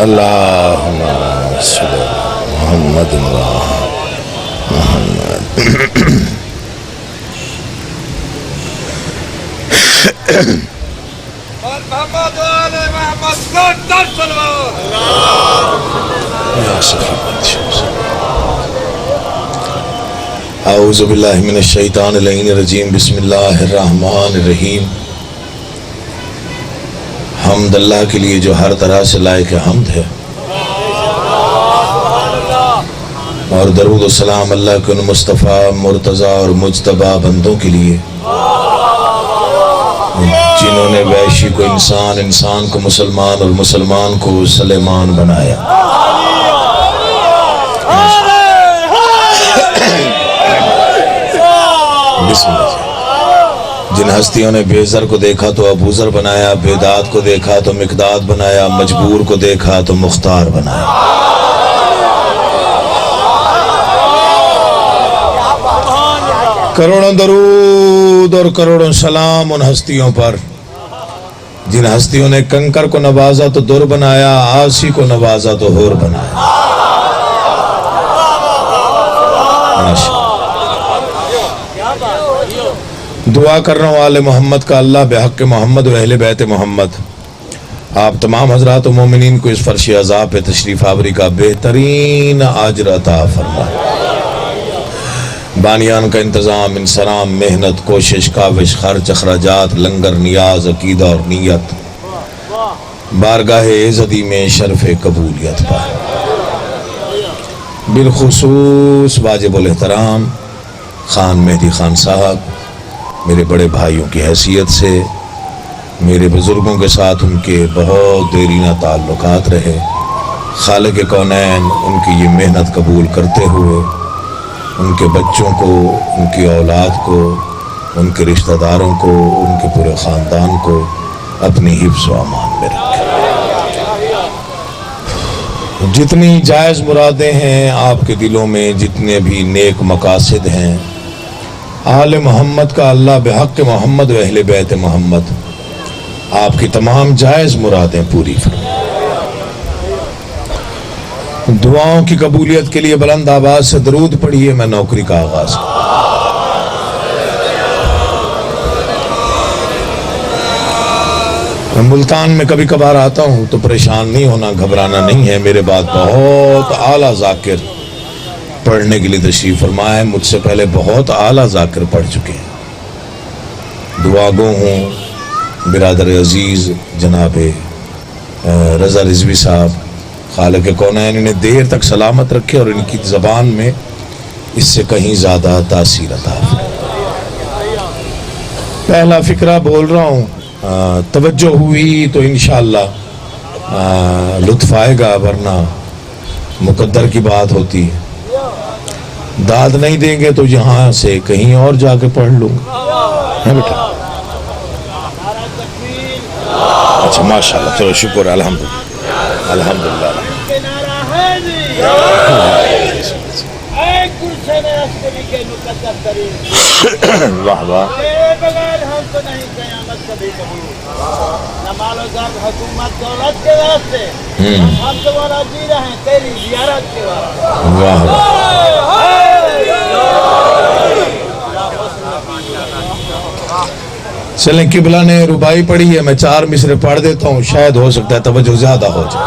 अल्लाहुम्मा सल्ली मोहम्मद औज़ु बिल्लाहि मिनश शैतानिर रजीम बिस्मिल्लाहिर रहमानिर रहीम। हम्द अल्लाह के लिए जो हर तरह से लायक हम्द है, और दरूद सलाम अल्लाह के उन मुस्तफ़ा मुर्तज़ा और मुज्तबा बंदों के लिए जिन्होंने वैशी को इंसान, इंसान को मुसलमान और मुसलमान को सलेमान बनाया। जिन हस्तियों ने बेज़र को देखा तो अबूज़र बनाया, बेदात को देखा तो मिक़दाद बनाया, मजबूर को देखा तो मुख्तार बनाया। करोड़ों दरूद और करोड़ों सलाम उन हस्तियों पर जिन हस्तियों ने कंकर को नवाजा तो दुर बनाया, आसी को नवाजा तो होर बनाया। दुआ कर रहा हूँ आले मोहम्मद का अल्लाह बेहक़ मोहम्मद व अहले बैत मोहम्मद आप तमाम हज़रात व मोमिनीन को इस फर्श अज़ा पे तशरीफ़ आवरी का बेहतरीन अजर अता फरमाए। बानियान का इंतज़ाम, इंसराम, मेहनत, कोशिश, काविश, खर्च, अखराजात, लंगर, नियाज, अकीदा और नीयत बारगाह इज़्ज़ती में शर्फ़ कबूलियत पाए। बिलखुसूस वाजिबुल एहतराम खान मेहदी खान साहब, मेरे बड़े भाइयों की हैसियत से मेरे बुज़ुर्गों के साथ उनके बहुत देरीना ताल्लुकात रहे। खालिक़ कौनैन उनकी ये मेहनत कबूल करते हुए उनके बच्चों को, उनकी औलाद को, उनके रिश्तेदारों को, उनके पूरे ख़ानदान को अपनी हिफ्ज़ व अमान में रखें। जितनी जायज़ मुरादें हैं आपके दिलों में, जितने भी नेक मकासद हैं, आले मोहम्मद का अल्लाह बेहक़ मोहम्मद व अहले बैत मोहम्मद आपकी तमाम जायज़ मुरादें पूरी फरमाए। दुआओं की कबूलियत के लिए बुलंद आवाज़ से दरूद पढ़िए। मैं नौकरी का आगाज़ मैं मुल्तान में कभी कभार आता हूँ तो परेशान नहीं होना, घबराना नहीं है। मेरे बाद बहुत आला ज़ाकिर पढ़ने के लिए तशरीफ़ फरमाया है। मुझसे पहले बहुत आला ज़ाकिर पढ़ चुके हैं। दुआ गो हूँ बिरादर अज़ीज़ जनाब रज़ा रिज़वी साहब, खालिक़ कौनैन इन्हें देर तक सलामत रखे और इनकी ज़बान में इससे कहीं ज़्यादा तासीर अता। पहला फ़िक्रा बोल रहा हूँ, तवज्जो हुई तो इंशाअल्लाह लुत्फ़ आएगा, वरना मुक़द्दर की बात होती है। दाद नहीं देंगे तो यहाँ से कहीं और जाके पढ़ लूँगा, है बेटा? अच्छा माशाल्लाह, चलो शुक्र, अल्हम्दुलिल्लाह अल्हम्दुलिल्लाह। वाह वाह। वाह चलें, किबला ने रुबाई पढ़ी है, मैं 4 मिसरे पढ़ देता हूँ, शायद हो सकता है तवज्जो ज्यादा हो जाए।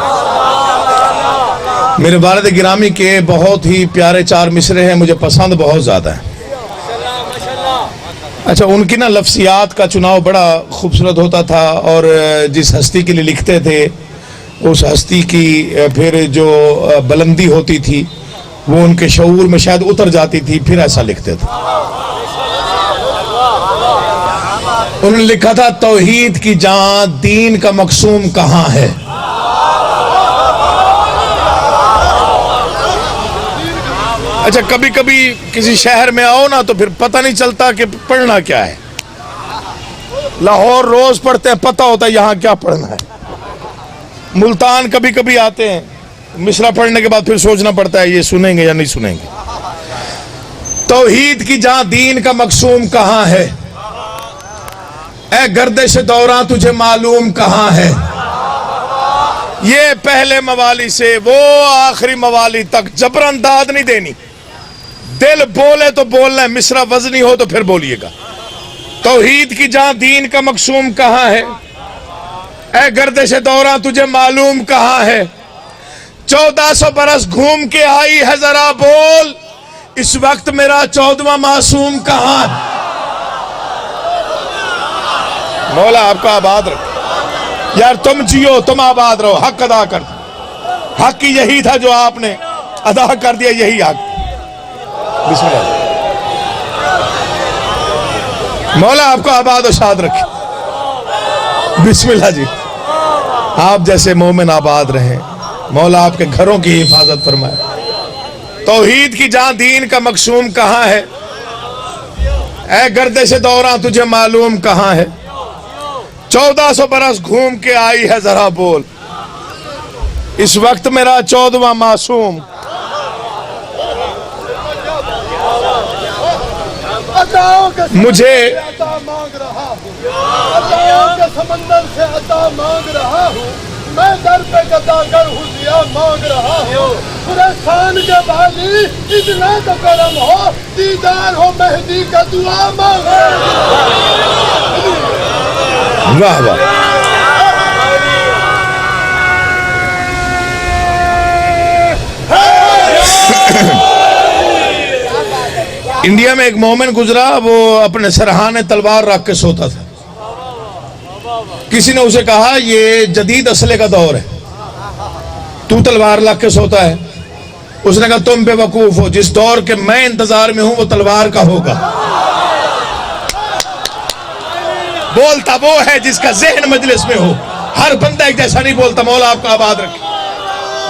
मेरे वालिद गिरामी के बहुत ही प्यारे 4 मिसरे हैं, मुझे पसंद बहुत ज्यादा है। अच्छा, उनकी ना लफ्सियात का चुनाव बड़ा खूबसूरत होता था, और जिस हस्ती के लिए लिखते थे उस हस्ती की फिर जो बुलंदी होती थी वो उनके शऊर में शायद उतर जाती थी, फिर ऐसा लिखते थे। उन्होंने लिखा था, तौहीद की जान दीन का मकसूम कहाँ है। अच्छा, कभी कभी किसी शहर में आओ ना तो फिर पता नहीं चलता कि पढ़ना क्या है। लाहौर रोज पढ़ते हैं, पता होता है यहाँ क्या पढ़ना है। मुल्तान कभी कभी आते हैं, मिसरा पढ़ने के बाद फिर सोचना पड़ता है ये सुनेंगे या नहीं सुनेंगे। तौहीद की जहां दीन का मकसूम कहां है, ए गर्दिश दौरा तुझे मालूम कहां है। ये पहले मवाली से वो आखिरी मवाली तक जबरन दाद नहीं देनी। दिल बोले तो बोलना है, मिसरा वजनी हो तो फिर बोलिएगा। तौहीद की जहां दीन का मकसूम कहां है, ए गर्दिश दौरा तुझे मालूम कहां है। 1400 बरस घूम के आई है, जरा बोल इस वक्त मेरा 14वां मासूम कहां है। मौला आपका आबाद रखे यार, तुम जियो, तुम आबाद रहो, हक अदा कर। हक ही यही था जो आपने अदा कर दिया, यही हक। बिस्मिल्लाह। मौला आपको आबाद और शाद रखे। बिस्मिल्लाह जी। आप जैसे मोमिन आबाद रहे, मौला आपके घरों की हिफाजत फरमाए। तौहीद की जहां दीन का मकसूम कहां है, ए गर्दिश दौरा तुझे मालूम कहां है। 1400 बरस घूम के आई है, जरा बोल इस वक्त मेरा 14वां मासूम। मुझे मांग रहा हूँ, अताओं के समंदर से अता मांग रहा हूँ। मैं दर पे गदागर हुजिया मांग रहा हूँ। परेशान के बाली इतना तो करम हो, दीदार हो मेहदी का दुआ मांग रहा हूँ। वाह वाह। इंडिया में एक मोमिन गुजरा, वो अपने सरहाने तलवार रख के सोता था। किसी ने उसे कहा ये जदीद असले का दौर है, तू तलवार रख के सोता है। उसने कहा तुम बेवकूफ हो, जिस दौर के मैं इंतजार में हूं वो तलवार का होगा। बोलता वो है जिसका जहन मजलिस में हो, हर बंदा एक जैसा नहीं बोलता। मौला आपका आबाद रखे।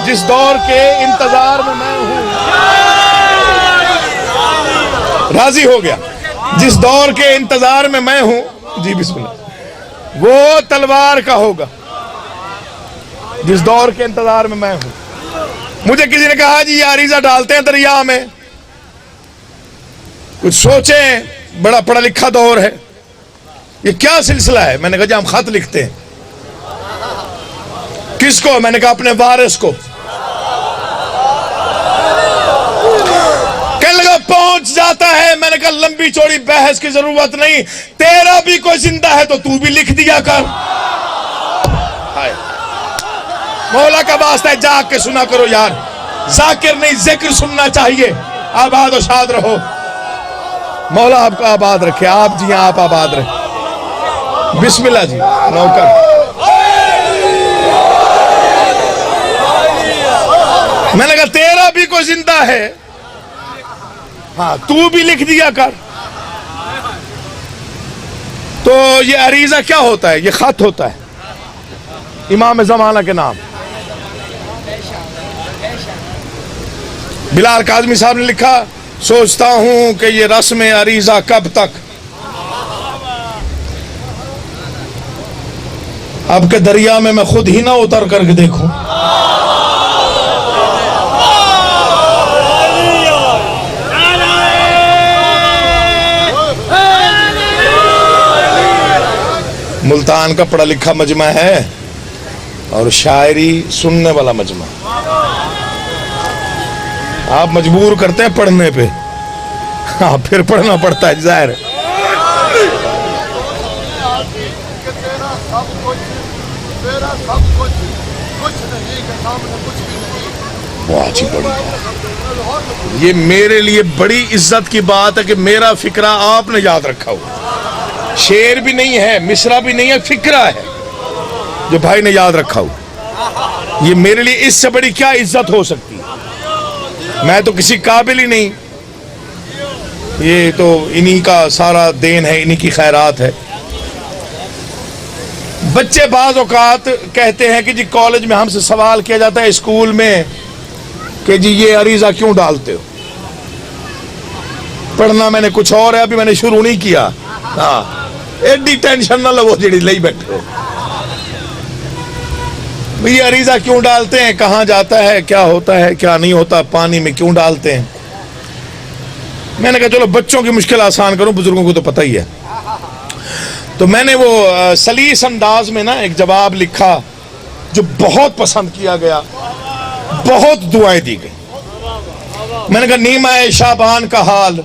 जिस दौर के इंतजार में मैं हूं, राजी हो गया। जिस दौर के इंतजार में मैं हूं, जी बिस्मिल्लाह, वो तलवार का होगा। जिस दौर के इंतजार में मैं हूं। मुझे किसी ने कहा जी ये अरीजा डालते हैं दरिया में, कुछ सोचें, बड़ा पढ़ा लिखा दौर है, ये क्या सिलसिला है। मैंने कहा जी हम खत लिखते हैं। किसको? मैंने कहा अपने वारिस को। कहने लगा पहुंच जाता है। मैंने कहा लंबी चौड़ी बहस की जरूरत नहीं, तेरा भी कोई जिंदा है तो तू भी लिख दिया कर। हाय मौला का वास्ता है, जाग के सुना करो यार, जाकिर नहीं जिक्र सुनना चाहिए। आबाद और शाद रहो। मौला आपको आबाद रखे। आप जी आप आबाद रहे। बिस्मिल्लाह जी। नौकर मैंने कहा तेरा भी कोई जिंदा है, हाँ तू भी लिख दिया कर। तो ये अरीजा क्या होता है? ये खत होता है इमाम जमाना के नाम। बिलाल काज़मी साहब ने लिखा, सोचता हूं कि ये रस्म अरीजा कब तक। अब के दरिया में मैं खुद ही ना उतर करके देखूं। मुल्तान का पढ़ा लिखा मजमा है और शायरी सुनने वाला मजमा। आप मजबूर करते हैं पढ़ने पे, हाँ फिर पढ़ना पड़ता है जाहिर। बहुत ही बड़ी, ये मेरे लिए बड़ी इज्जत की बात है कि मेरा फिक्रा आपने याद रखा हो। शेर भी नहीं है, मिसरा भी नहीं है, फिक्रा है जो भाई ने याद रखा हो। ये मेरे लिए इससे बड़ी क्या इज्जत हो सकती है। मैं तो किसी काबिल ही नहीं, ये तो इन्हीं का सारा देन है, इन्हीं की खैरात है। बच्चे बाज़ औकात कहते हैं कि जी कॉलेज में हमसे सवाल किया जाता है, स्कूल में, कि जी ये अरीजा क्यों डालते हो। पढ़ना मैंने कुछ और है, अभी मैंने शुरू नहीं किया। हाँ एडी टेंशन ना लो जी ले बैठे। ये अरीजा क्यों डालते हैं, कहाँ जाता है, क्या होता है, क्या नहीं होता, पानी में क्यों डालते हैं। मैंने कहा चलो बच्चों की मुश्किल आसान करूं, बुजुर्गों को तो पता ही है। तो मैंने वो सलीस अंदाज में ना एक जवाब लिखा जो बहुत पसंद किया गया, बहुत दुआएं दी गई। मैंने कहा नीमा शाबान का हाल,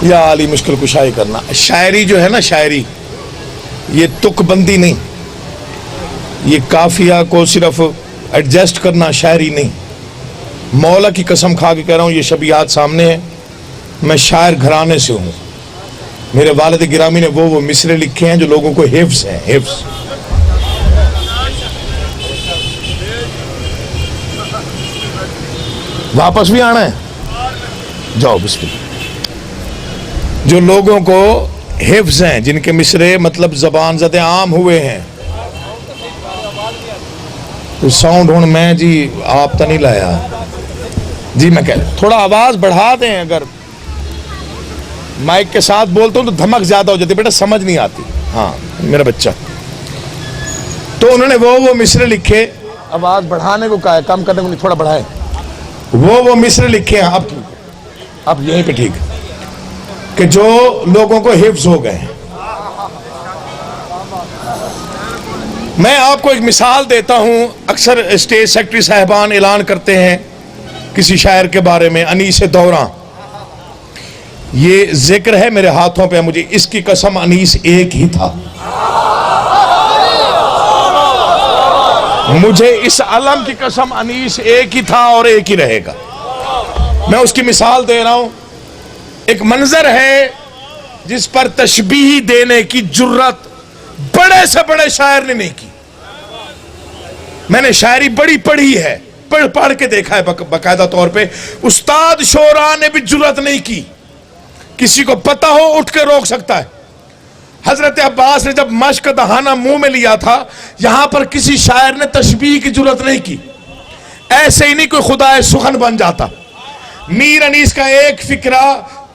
या अली मुश्किल कुशाई करना। शायरी जो है ना, शायरी ये तुकबंदी नहीं, ये काफिया को सिर्फ एडजस्ट करना शायरी नहीं। मौला की कसम खा के कह रहा हूं, ये शबियात सामने है, मैं शायर घराने से हूं। मेरे वालिद गिरामी ने वो मिसरे लिखे हैं जो लोगों को हिफ्स हैं, हिफ्स। वापस भी आना है, जाओ बिस्मिल्लाह। जो लोगों को हिफ्ज हैं, जिनके मिसरे मतलब जबान ज़दे आम हुए हैं, तो साउंड हूं मैं जी आप तो नहीं लाया जी। मैं कह थोड़ा आवाज बढ़ा दें, अगर माइक के साथ बोलता हूं तो धमक ज्यादा हो जाती, बेटा समझ नहीं आती। हाँ मेरा बच्चा। तो उन्होंने वो मिसरे लिखे, आवाज बढ़ाने को कहा है, कम करने को नहीं, थोड़ा बढ़ाए। वो मिसरे लिखे हैं, अब यहीं पे ठीक, कि जो लोगों को हिफ्ज हो गए। मैं आपको एक मिसाल देता हूं। अक्सर स्टेज सेक्रेटरी साहबान ऐलान करते हैं किसी शायर के बारे में, अनीस दौरा, ये जिक्र है मेरे हाथों पे, मुझे इसकी कसम अनीस एक ही था। मुझे इस अलम की कसम अनीस एक ही था और एक ही रहेगा। मैं उसकी मिसाल दे रहा हूं। एक मंजर है जिस पर तशबीह देने की जुर्रत बड़े से बड़े शायर ने नहीं की। मैंने शायरी बड़ी पढ़ी है, पढ़ के देखा है बाकायदा तौर पे। उस्ताद शोरा ने भी जुर्रत नहीं की। किसी को पता हो उठ के रोक सकता है। हजरत अब्बास ने जब मश्क दहाना मुंह में लिया था, यहां पर किसी शायर ने तशबीह की जुर्रत नहीं की। ऐसे ही नहीं कोई खुदाए सुखन बन जाता। मीर अनीस का एक फिक्रा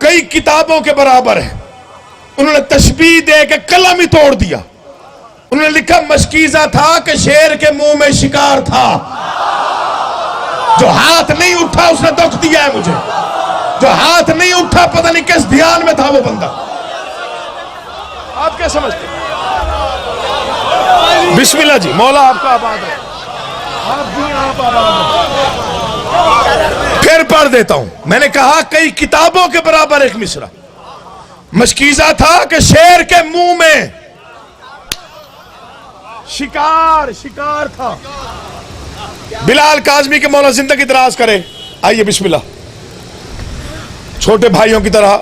कई किताबों के बराबर है। उन्होंने तशबीह दे के कलम ही तोड़ दिया। उन्होंने लिखा मशकीजा था कि शेर के मुंह में शिकार था, जो हाथ नहीं उठा उसने दुख दिया है मुझे। जो हाथ नहीं उठा पता नहीं किस ध्यान में था वो बंदा। आप क्या समझते हैं? बिस्मिल्लाह जी, मौला आपका आबाद है। आप भी आप आबाद हैं। फिर पढ़ देता हूं। मैंने कहा कई किताबों के बराबर एक मिसरा। मशकीजा था कि शेर के मुंह में शिकार था। बिलाल काज़मी के मौला जिंदगी दराज करे। आइए बिस्मिल्लाह। छोटे भाइयों की तरह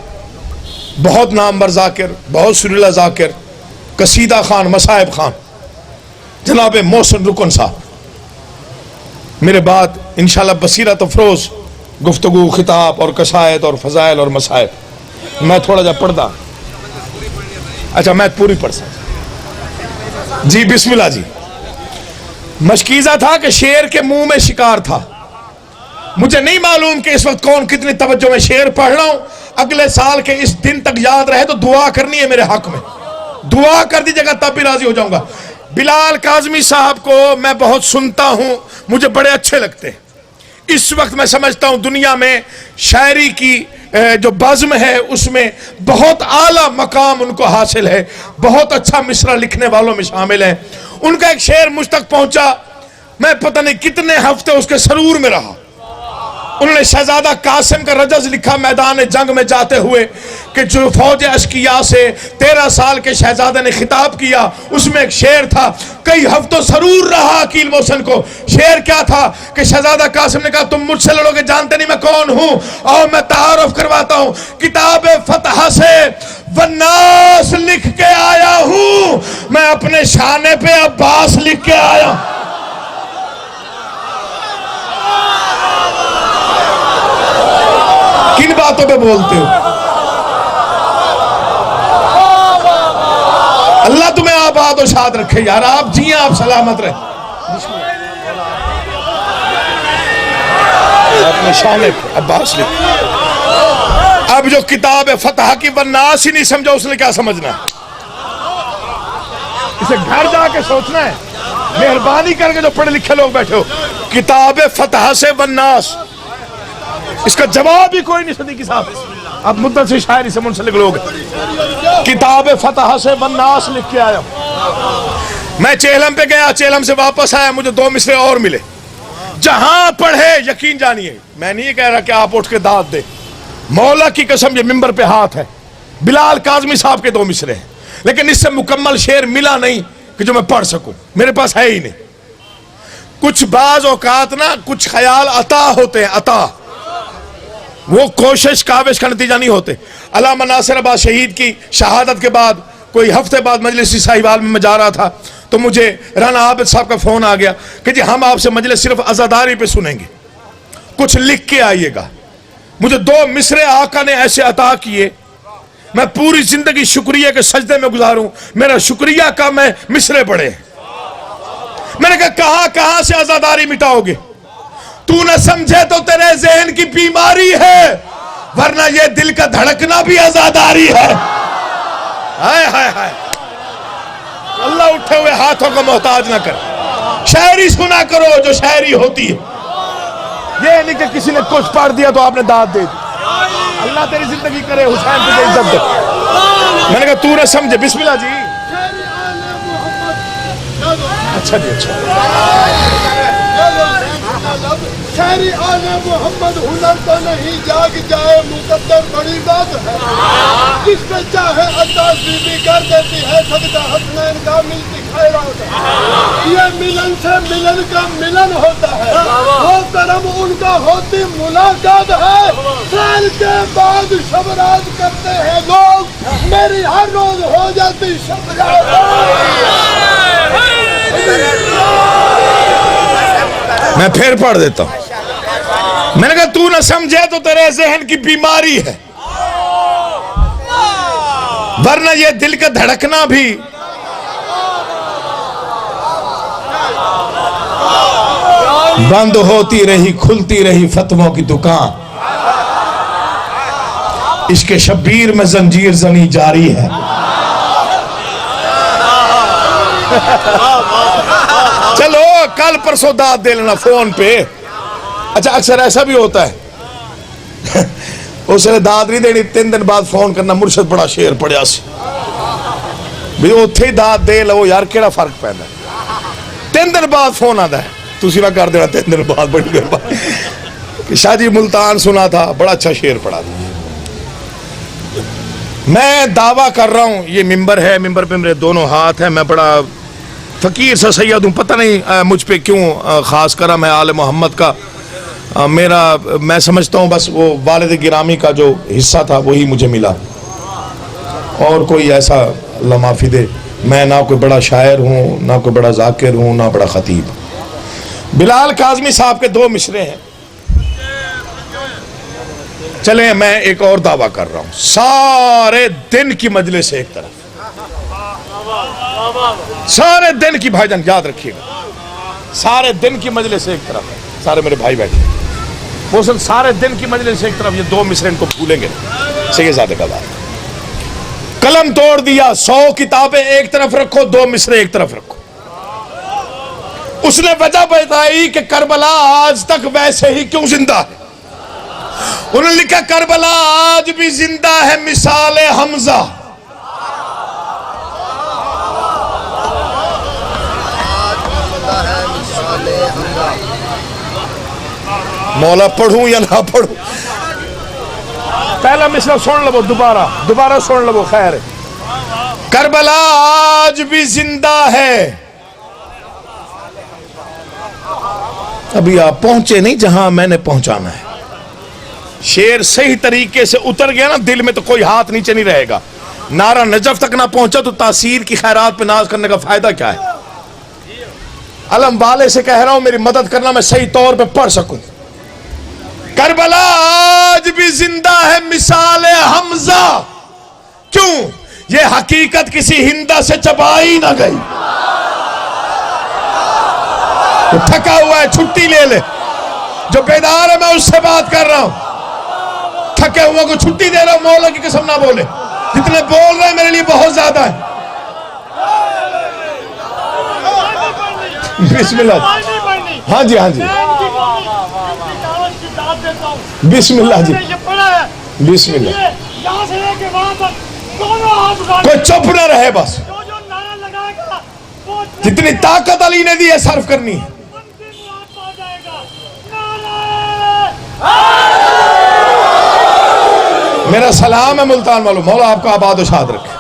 बहुत नामवर जाकिर, बहुत सुरीला जाकिर, कसीदा खान, मसाहिब खान, जनाब मोहसिन रुकन साहब। मेरे बाद इंशाल्लाह बसीरत अफरोज गुफ्तगू, खिताब और कसायद और फजाइल और मसाइब। मैं थोड़ा जा पढ़दा, अच्छा मैं पूरी पढ़ सकता जी। बिस्मिल्लाह जी। मशकीजा था कि शेर के मुंह में शिकार था। मुझे नहीं मालूम कि इस वक्त कौन कितनी तवज्जो में शेर पढ़ रहा हूं। अगले साल के इस दिन तक याद रहे तो दुआ करनी है मेरे हक में। दुआ कर दीजिएगा तब भी राजी हो जाऊंगा। बिलाल काज़मी साहब को मैं बहुत सुनता हूं, मुझे बड़े अच्छे लगते हैं। इस वक्त मैं समझता हूं दुनिया में शायरी की जो बज़्म है उसमें बहुत आला मकाम उनको हासिल है। बहुत अच्छा मिसरा लिखने वालों में शामिल है। उनका एक शेर मुझ तक पहुंचा, मैं पता नहीं कितने हफ्ते उसके सरूर में रहा। उन्होंने शहजादा कासिम का रजज लिखा मैदान जंग में जाते हुए कि जो फौज अशकिया से 13 साल के शहजादे ने खिताब किया, उसमें एक शेर था। कई हफ्तों सरूर रहा अकील मोहसिन को। शेर क्या था कि शहजादा कासिम ने कहा तुम मुझसे लड़ोगे, जानते नहीं मैं कौन हूं, और मैं तारुफ करवाता हूं। किताब फतह से वन्नास लिख के आया हूं, मैं अपने शाने पे अब्बास लिख के आया। किन बातों पे बोलते हो? अल्लाह तुम्हें आबाद और शाद रखे यार। आप जिए, आप सलामत रहे। अपने शाने पे अब्बास लिख। अब जो किताब है फतह की वन्नास ही नहीं समझा, उसने क्या समझना? इसे घर जाके सोचना है। मेहरबानी करके जो पढ़े लिखे लोग बैठे हो, किताब फतह से वन्नास, इसका जवाब ही कोई नहीं। सदीकी साहब अब मुद्दा से शायरी से मुंसलिक लोग किताब फतह से वन्नास लिख के आया। मैं चेहलम पे गया, चेहलम से वापस आया, मुझे 2 मिसरे और मिले। जहां पढ़े यकीन जानिए, मैं नहीं कह रहा कि आप उठ के दाद दे, मौला की कसम ये मिंबर पे हाथ है, बिलाल काज़मी साहब के 2 मिसरे हैं, लेकिन इससे मुकम्मल शेर मिला नहीं कि जो मैं पढ़ सकूं, मेरे पास है ही नहीं। कुछ बाज औकात ना कुछ ख्याल अता होते हैं, अता, वो कोशिश काविश का नतीजा नहीं होते। अल्लामा नासिर अब्बास शहीद की शहादत के बाद कोई हफ्ते बाद मजलिस साहिवाल में मैं जा रहा था तो मुझे राना आबिद साहब का फोन आ गया कि जी हम आपसे मजलिस सिर्फ अज़ादारी पे सुनेंगे, कुछ लिख के आइएगा। मुझे 2 मिसरे आका ने ऐसे अता किए, मैं पूरी जिंदगी शुक्रिया के सजदे में गुजारूं, मेरा शुक्रिया का मैं मिसरे पढ़े। मैंने कहा कहां से आजादारी मिटाओगे? तू न समझे तो तेरे जहन की बीमारी है, वरना ये दिल का धड़कना भी आजादारी है। हाय हाय हाय, अल्लाह उठे हुए हाथों को मोहताज ना कर। शायरी सुना करो जो शायरी होती है, ये नहीं कि किसी ने कुछ पढ़ दिया तो आपने दाद दे दी। अल्लाह तेरी जिंदगी करे, हुसैन तुझे इज्जत दे। मैंने कहा तू न समझे, बिस्मिल्लाह जी। अच्छा जी, अच्छा। शायरी आले मोहम्मद हुनर तो नहीं जाग जाए मुकद्दर बड़ी बात है, जिसपे चाहे अल्लाह बीबी कर देती है सजदा हसनैन का मिलती खैरात है। ये मिलन से मिलन का मिलन होता है, वो करम उनका होती मुलाकात है। साल के बाद शबरात करते हैं लोग, मेरी हर रोज हो जाती शबरात। मैं फिर पढ़ देता हूं। मैंने कहा तू ना समझे तो तेरे जहन की बीमारी है, वरना ये दिल का धड़कना भी बंद होती रही खुलती रही फतवों की दुकान। इसके शब्बीर में जंजीर जनी जारी है। चलो कल परसों दाद दे लेना फोन पे। अच्छा अक्सर ऐसा भी होता है उसने दाद नहीं देनी, 3 दिन बाद फोन करना, मुर्शद बड़ा शेर पढ़िया सी भी उत्थे ही दाद दे लो यार, केड़ा फर्क पैदा। 3 दिन बाद फोन आता है, तुसी ना कर देना 3 दिन बाद, बड़ी देर बाद शाहजी मुल्तान सुना था, बड़ा अच्छा शेर पढ़ा था। मैं दावा कर रहा हूं, ये मिंबर है, मिंबर पे मेरे दोनों हाथ हैं, मैं बड़ा फकीर सा सैयद हूं, पता नहीं मुझ पे क्यों खास करा मैं आले मोहम्मद का मेरा, मैं समझता हूं बस वो वालिद गिरामी का जो हिस्सा था वही मुझे मिला, और कोई ऐसा अल्लाह माफी दे, मैं ना कोई बड़ा शायर हूं, ना कोई बड़ा जाकिर हूं, ना बड़ा खतीब। बिलाल काज़मी साहब के 2 मिसरे हैं। चले मैं एक और दावा कर रहा हूं, सारे दिन की मजलिस एक तरफ, सारे दिन की, भाईजान याद रखिएगा, सारे दिन की मजलिस एक तरफ है, सारे मेरे भाई बैठे वो सब, सारे दिन की मजलिस एक तरफ, ये 2 मिसरे इनको भूलेंगे सही ज़्यादा का बात। कलम तोड़ दिया, 100 किताबें एक तरफ रखो, 2 मिसरे एक तरफ रखो। उसने वजह बताई कि करबला आज तक वैसे ही क्यों जिंदा है। उन्होंने लिखा करबला आज भी जिंदा है मिसाले हमजा। मौला पढ़ूं या ना पढ़ूं, पहला मिसरा सुन लो, दोबारा सुन लो, खैर। करबला आज भी जिंदा है। अभी आप पहुंचे नहीं जहां मैंने पहुंचाना है। शेर सही तरीके से उतर गया ना दिल में तो कोई हाथ नीचे नहीं रहेगा। नारा नजफ तक ना पहुंचा तो तासीर की खैरात पे नाज करने का फायदा क्या है। अलम वाले से कह रहा हूं मेरी मदद करना, मैं सही तौर पे पढ़ सकूं। करबला आज भी जिंदा है मिसाले हमजा। क्यों? ये हकीकत किसी हिंदा से चबाई ना गई। तो थका हुआ है छुट्टी ले ले, जो बेदार है मैं उससे बात कर रहा हूं। थके हुए को छुट्टी दे रहा हूं, मौला की कसम ना बोले, जितने बोल रहे हैं मेरे लिए बहुत ज्यादा है। बिस्मिल्लाह। हाँ जी, हाँ जी, बिस्मिल्लाह जी, बिस्मिल्लाह। कोई चुप न रहे, बस जितनी ताकत अली ने दी है सर्व करनी है। मेरा सलाम है मुल्तान वालों, मौला आपको आबाद और शाद रखे,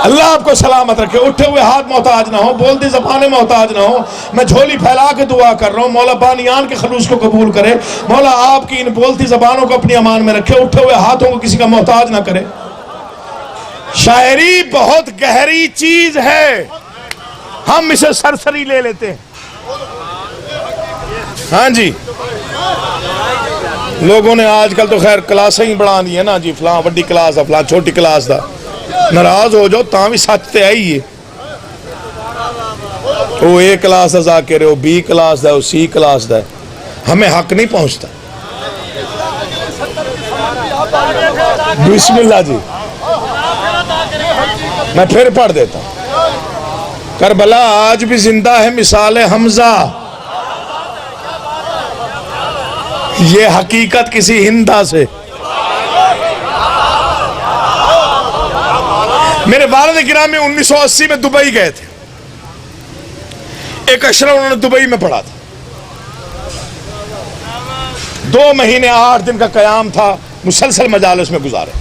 अल्लाह आपको सलामत रखे। उठे हुए हाथ मोहताज ना हो, बोलती ज़बानें मोहताज ना हो। मैं झोली फैला के दुआ कर रहा हूँ, मौला बानियान के खलूस को कबूल करे। मौला आपकी इन बोलती ज़बानों को अपनी अमान में रखे, उठे हुए हाथों को किसी का मोहताज ना करे। शायरी बहुत गहरी चीज है, हम इसे सरसरी ले लेते हैं। हाँ जी, लोगों ने आजकल तो खैर क्लास ही बढ़ा दी है ना जी, फलां बड़ी क्लास है, फलां छोटी क्लास दा। नाराज हो जाओ ता भी सच ते आई है। वो ए क्लास का जाकिर है, वो बी क्लास का, वो सी क्लास का, हमें हक नहीं पहुंचता। बिस्मिल्लाह जी, मैं फिर पढ़ देता हूं। करबला आज भी जिंदा है मिसाल हमजा, ये हकीकत किसी हिंदा से। मेरे वालिद गिरामी 1980 में दुबई गए थे, एक अशरा उन्होंने दुबई में पढ़ा था। 2 महीने 8 दिन का कयाम था, मुसलसल मजालिस में गुजारे।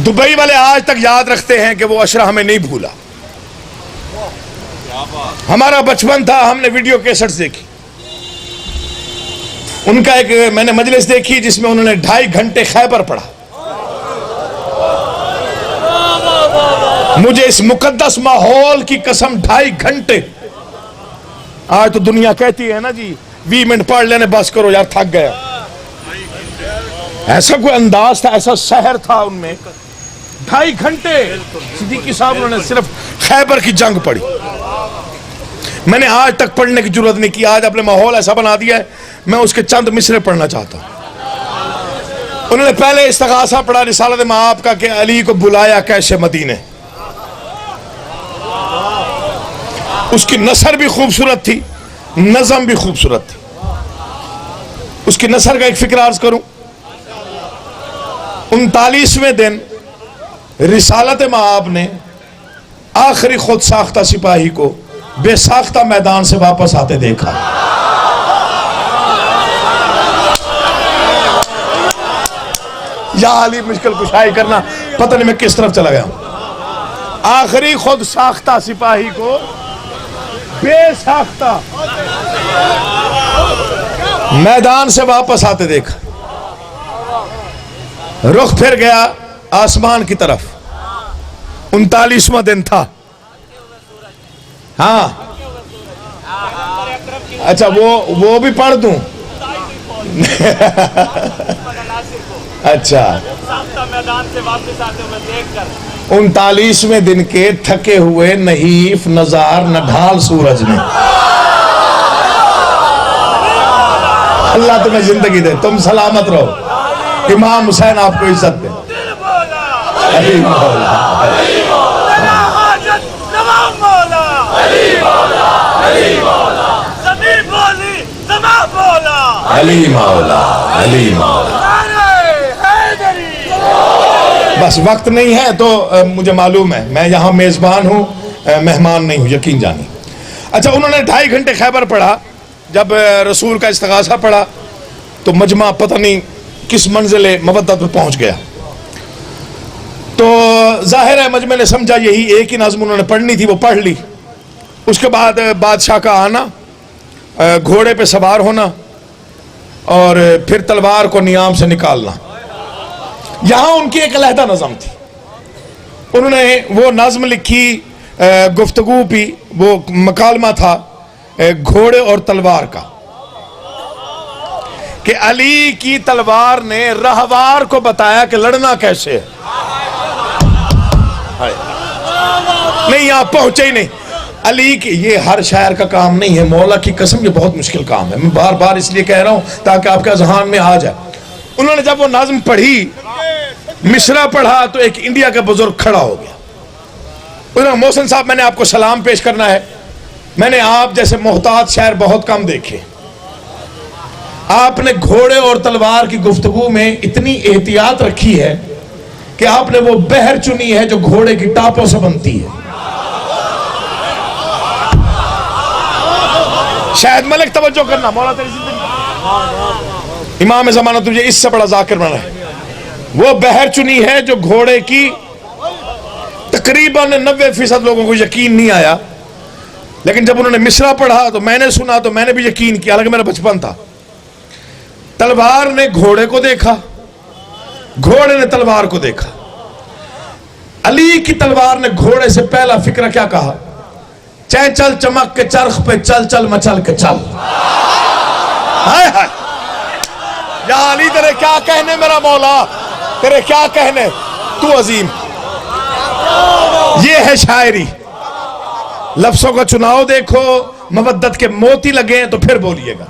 दुबई वाले आज तक याद रखते हैं कि वो अशरा हमें नहीं भूला। हमारा बचपन था, हमने वीडियो कैसेट्स देखी। उनका एक मैंने मजलिस देखी जिसमें उन्होंने 2.5 घंटे खैबर पढ़ा। मुझे इस मुकद्दस माहौल की कसम 2.5 घंटे। आज तो दुनिया कहती है ना जी 20 मिनट पढ़ लेने बस करो यार, थक गया। ऐसा कोई अंदाज था, ऐसा शहर था उनमें। 2.5 घंटे सिद्दीकी साहब उन्होंने सिर्फ खैबर की जंग पढ़ी। मैंने आज तक पढ़ने की जरूरत नहीं की, आज अपने माहौल ऐसा बना दिया है, मैं उसके चंद मिसरे पढ़ना चाहता हूं। उन्होंने पहले इस्तिगासा पढ़ा रिसालत माप का कि अली को बुलाया कैसे मदीने। उसकी नसर भी खूबसूरत थी, नज़म भी खूबसूरत थी। उसकी नसर का एक फिक्र अर्ज करूं। 39वें दिन रिसालत माप ने आखिरी खुद साख्ता सिपाही को बेसाख्ता मैदान से वापस आते देखा। या अली मुश्किल कुशाई करना, पता नहीं मैं किस तरफ चला गया हूं। आखिरी खुद साख्ता सिपाही को बेसाख्ता मैदान से वापस आते देखा। रुख फिर गया आसमान की तरफ। 39वां दिन था। हाँ अच्छा, वो भी पढ़ दूं? अच्छा, मैदान से वापस आते हुए देखकर 39वें दिन के थके हुए नहीफ नजार न ढाल सूरज ने। अल्लाह तुम्हें जिंदगी दे, तुम सलामत रहो। इमाम हुसैन आपको इज्जत दे। अली मौला, अली मौला, तमाम मौला, अली मौला, अली मौला, सभी बोली तमाम मौला, अली मौला, अली मौला। बस वक्त नहीं है तो मुझे मालूम है, मैं यहाँ मेजबान हूँ, मेहमान नहीं हूँ, यकीन जानी। अच्छा, उन्होंने 2.5 घंटे खैबर पढ़ा। जब रसूल का इस्तिगासा पढ़ा तो मजमा पता नहीं किस मंजिले मवद्दत पर पहुंच गया। तो जाहिर है मजमे ने समझा यही एक ही नज़्म उन्होंने पढ़नी थी, वो पढ़ ली। उसके बाद बादशाह का आना, घोड़े पे सवार होना और फिर तलवार को नियाम से निकालना। यहां उनकी एक अलहदा नज़म थी। उन्होंने वो नज़्म लिखी, गुफ्तगू भी, वो मकालमा था घोड़े और तलवार का, कि अली की तलवार ने रहवार को बताया कि लड़ना कैसे है। नहीं, आप पहुंचे ही नहीं। अली की, ये हर शायर का काम नहीं है, मौला की कसम, ये बहुत मुश्किल काम है। मैं बार बार इसलिए कह रहा हूं ताकि आपके ज़हन में आ जाए। उन्होंने जब वो नज़्म पढ़ी, मिसरा पढ़ा, तो एक इंडिया का बुजुर्ग खड़ा हो गया। उन्होंने, मोहसिन साहब मैंने आपको सलाम पेश करना है। मैंने आप जैसे मोहताज शायर बहुत कम देखे। आपने घोड़े और तलवार की गुफ्तगू में इतनी एहतियात रखी है कि आपने वो बहर चुनी है जो घोड़े की टापों से बनती है। शायद मलिक तवज्जो करना, मौला तेरी जिंदगी, इमाम ज़माना तुझे इससे बड़ा जाकिर बना है। वो बहर चुनी है जो घोड़े की, तकरीबन 90% लोगों को यकीन नहीं आया, लेकिन जब उन्होंने मिसरा पढ़ा तो मैंने सुना तो मैंने भी यकीन किया, हालांकि मेरा बचपन था। तलवार ने घोड़े को देखा, घोड़े ने तलवार को देखा। अली की तलवार ने घोड़े से पहला फिक्र क्या कहा? चल चल चमक के चरख पे चल चल मचल के चल। हाय हाय, या अली तेरे क्या कहने मेरा मौला, तेरे क्या कहने, तू अजीम। ये है शायरी। लफ्जों का चुनाव देखो, मवद्दत के मोती लगे तो फिर बोलिएगा।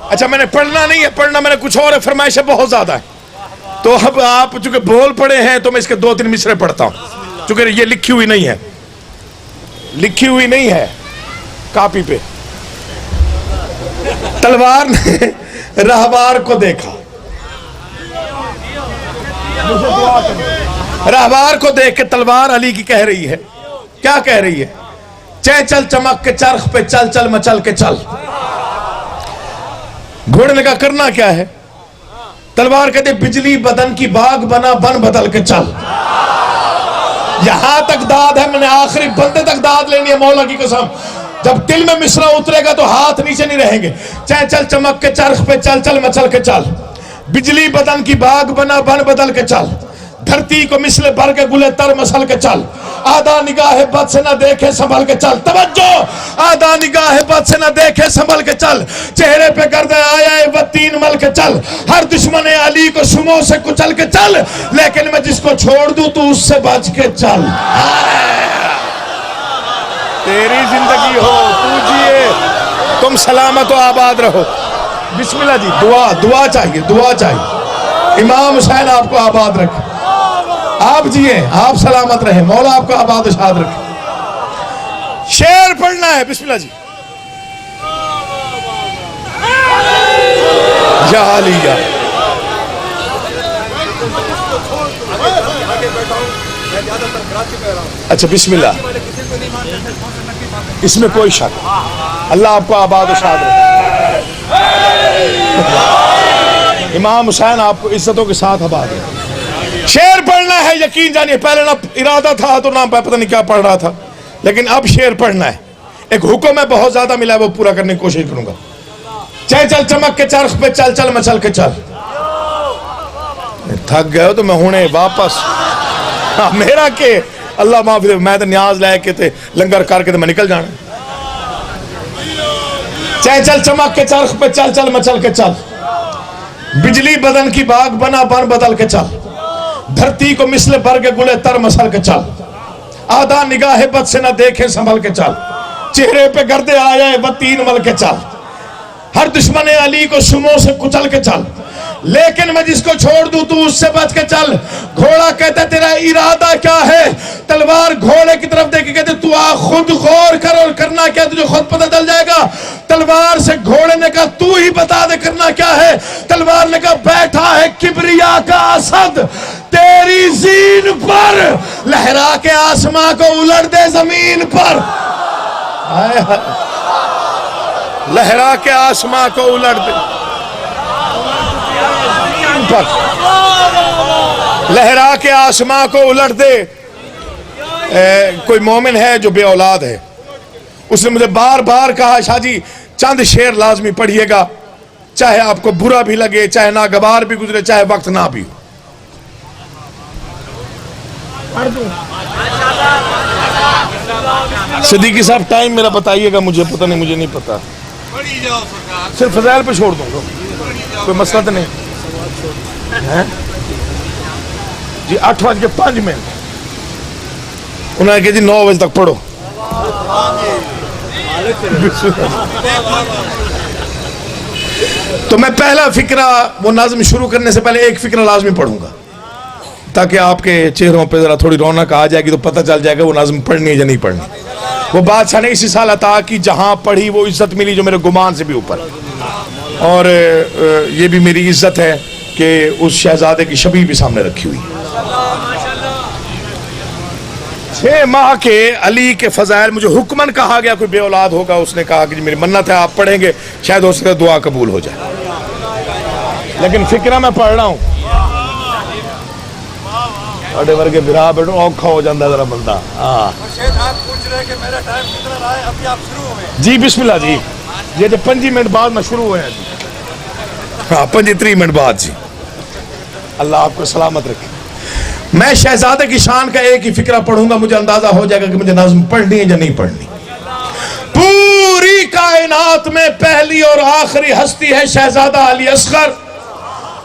अच्छा, मैंने पढ़ना नहीं है, पढ़ना मैंने कुछ और है, फरमाइशें बहुत ज्यादा है। तो अब आप चूंकि बोल पड़े हैं तो मैं इसके 2-3 मिसरे पढ़ता हूं, चूंकि ये लिखी हुई नहीं है, लिखी हुई नहीं है कॉपी पे। तलवार ने रहबार को देखा, रहबार को देख के तलवार अली की कह रही है, क्या कह रही है? चल चल चमक के चरख पे चल चल मचल के चल। घोड़े ने कहा करना क्या है? तलवार कहते बिजली बदन की बाग बना बन बदल के चल। यहां तक दाद है, मैंने आखिरी बंदे तक दाद लेनी है मौला की कसम। जब दिल में मिसरा उतरेगा तो हाथ नीचे नहीं रहेंगे। चल चल चमक के चरख पे चल चल मचल के चल, बिजली बदन की बाग बना बन बदल के चल, धरती को मिसले भर के गुले तर मसल के चल, आधा निगाह बद से न देखे संभल के चल। तवज्जो, आधा निगाह बद से न देखे संभल के चल, चेहरे पे गर्द आया है वह 3 मल के चल, हर दुश्मन अली को सुमो से कुचल के चल, लेकिन मैं जिसको छोड़ दूं तू उससे बच के चल। तेरी जिंदगी हो, तू जिए, तुम सलामत हो, आबाद रहो। बिस्मिल्लाह जी, दुआ दुआ चाहिए, दुआ चाहिए। इमाम हुसैन आपको आबाद रखे, आप जिए, आप सलामत रहे, मौला आपको आबाद शाद रखे। शेर पढ़ना है, बिस्मिल्लाह जी। या अलिया, अच्छा बिस्मिल्लाह, इसमें कोई शक, अल्लाह आपको आबाद शाद रखे। इमाम हुसैन आपको इज्जतों के साथ आबाद है। शेर पढ़ना है, यकीन जानिए, पहले ना इरादा था तो ना पता नहीं क्या पढ़ रहा था, लेकिन अब शेर पढ़ना है। एक हुक्म है बहुत ज्यादा मिला है, वो पूरा करने की कोशिश करूंगा। चल चल चमक के चरख पे चल चल मचल के चल। थक गए हो तो मैं हुणे वापस, मेरा के अल्लाह माफी दे, मैं तो न्याज लैके ते लंगर करके तो मैं निकल जाना। चल चल चमक के चरख पे चल चल मचल के चल, बिजली बदन की बाग बना बन बदल के चल, धरती को मिसले भर के गुले तर मसल के चल, आधा निगाह बद से न देखे संभल के चल, चेहरे पे गर्दे आया है वह 3 मल के चल, हर दुश्मन अली को सुमो से कुचल के चल, लेकिन मैं जिसको छोड़ दूं तू उससे बच के चल। घोड़ा कहता तेरा इरादा क्या है? तलवार घोड़े की तरफ देख के कहते तू आ खुद गौर कर, और करना क्या तुझे खुद पता चल जाएगा। तलवार से घोड़े ने कहा तू ही बता दे करना क्या है। तलवार ने कहा बैठा है किबरिया का असद तेरी जीन पर, लहरा के आसमां को उलट दे जमीन पर। लहरा के आसमां को उलट दे, लहरा के आसमां को उलट दे। कोई मोमिन है जो बे औलाद है, उसने मुझे बार बार कहा शाह जी चंद शेर लाजमी पढ़िएगा, चाहे आपको बुरा भी लगे, चाहे नागवार भी गुजरे, चाहे वक्त ना भी हो। सिद्दीकी साहब टाइम मेरा बताइएगा, मुझे पता नहीं, मुझे नहीं पता, सिर्फ फजाइल पे छोड़ दूंगा, कोई मसला तो नहीं है जी। 8:05 उन्होंने कहा जी 9 बजे तक पढ़ो। तो मैं पहला फिक्रा, वो नाज़्म शुरू करने से पहले एक फिक्रा लाजमी पढ़ूंगा, ताकि आपके चेहरों पे जरा थोड़ी रौनक आ जाएगी, तो पता चल जाएगा वो नाज़्म पढ़नी है या नहीं पढ़नी। वो बादशाह ने इसी साल अता की, जहां पढ़ी वो इज्जत मिली जो मेरे गुमान से भी ऊपर। और ये भी मेरी इज्जत है कि उस शहजादे की शबी भी सामने रखी हुई है। 6 माह के अली के फजाइल मुझे हुक्मन कहा गया, कोई बे औलाद होगा उसने कहा कि मेरी मन्नत है आप पढ़ेंगे, शायद हो सकता है दुआ कबूल हो जाए। लेकिन फिक्रा मैं पढ़ रहा हूं, अड़े वर्गे बिरा बेटो औखा हो जाता जरा बंदा। हाँ पूछ रहे कि मेरा टाइम कितना रहा है, अभी आप शुरू हुए जी, बिस्मिल्लाह जी। ये जो 5 मिनट बाद मैं शुरू हुए हैं जी। हाँ 35 मिनट बाद जी। अल्लाह आपको सलामत रखे। मैं शहजादे की शान का एक ही फिक्रा पढ़ूंगा, मुझे अंदाजा हो जाएगा कि मुझे नज़्म पढ़नी है या नहीं पढ़नी। पूरी कायनात में पहली और आखिरी हस्ती है शहजादा अली असगर।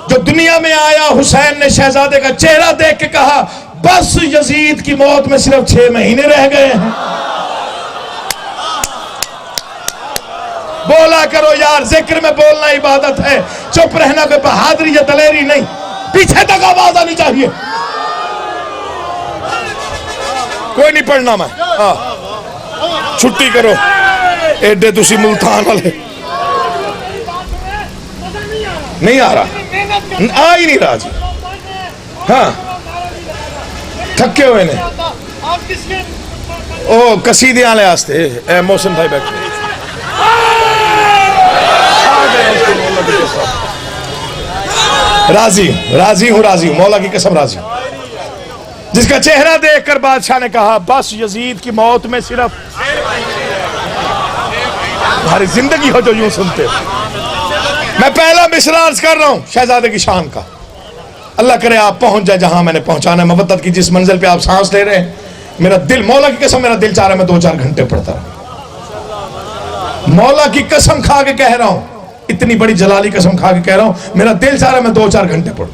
जो दुनिया में आया, हुसैन ने शहजादे का चेहरा देख के कहा बस यजीद की मौत में सिर्फ 6 महीने रह गए हैं। बोला करो यार, जिक्र में बोलना इबादत है, चुप रहना कोई बहादुरी या दलेरी नहीं। पीछे तक आवाज आनी चाहिए। कोई नहीं पढ़ना मैं, छुट्टी करो एडे तुसी मुल्तान वाले। नहीं आ रहा, आ ही नहीं रहा जी। हाँ थके हुए ने ओ कसीदे आले आस्ते मोहसिन भाई बैठे। राजी हूँ, राजी हूँ, मौला की कसम राजी हूँ। जिसका चेहरा देखकर बादशाह ने कहा बस यजीद की मौत में सिर्फ तुम्हारी जिंदगी हो जो यूं सुनते। मैं पहला मिसरा अर्ज कर रहा हूं शहजादे की शान का। अल्लाह करे आप पहुंच जाए जहां मैंने पहुंचाना है। मोहब्बत की जिस मंजिल पे आप सांस ले रहे हैं, मेरा दिल, मौला की कसम मेरा दिल चाह रहा है मैं 2-4 घंटे पढ़ता रहूं। मौला की कसम खा के कह रहा हूं, इतनी बड़ी जलाली कसम खा के कह रहा हूं, मेरा दिल चाह रहा है मैं 2-4 घंटे पढ़ूं।